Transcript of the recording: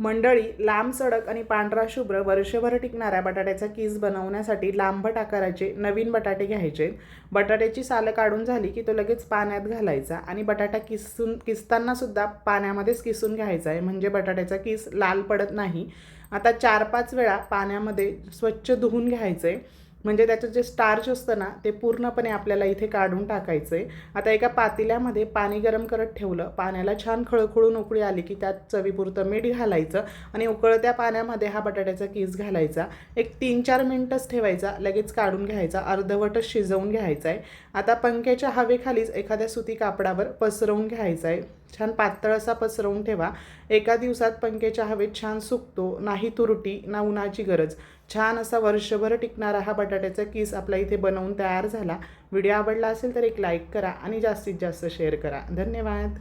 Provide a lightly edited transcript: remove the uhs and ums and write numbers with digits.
मंडळी, लांब सडक आणि पांढरा शुभ्र वर्षभर टिकणाऱ्या बटाट्याचा कीस बनवण्यासाठी लांबट आकाराचे नवीन बटाटे घ्यायचे। बटाट्याची सालं काढून झाली की तो लगेच पाण्यात घालायचा आणि बटाटा किसताना सुद्धा पाण्यामध्येच किसून घ्यायचा आहे, म्हणजे बटाट्याचा कीस लाल पडत नाही। आता 4-5 वेळा पाण्यामध्ये स्वच्छ धुवून घ्यायचं आहे, म्हणजे त्याचं जे स्टार्च असतं ना ते पूर्णपणे आपल्याला इथे काढून टाकायचं आहे। आता एका पातेल्यामध्ये पाणी गरम करत ठेवलं, पाण्याला छान खळखळून उकळी आली की त्यात चवीपुरतं मीठ घालायचं आणि उकळत्या पाण्यामध्ये हा बटाट्याचा कीस घालायचा। एक 3-4 मिनिटच ठेवायचा, लगेच काढून घ्यायचा, अर्धवटच शिजवून घ्यायचा आहे। आता पंख्याच्या हवेखालीच एखाद्या सुती कापडावर पसरवून घ्यायचा आहे, छान पातळ असा पसरवून ठेवा। एका दिवसात पंख्याच्या हवेत छान सुकतो, नाही तुरटी ना उन्हाची गरज। छान असा वर्षभर टिकणारा हा बटाट्याचा कीस आपला इथे बनवून तयार झाला। व्हिडिओ आवडला असेल तर एक लाईक करा आणि जास्तीत जास्त शेअर करा। धन्यवाद।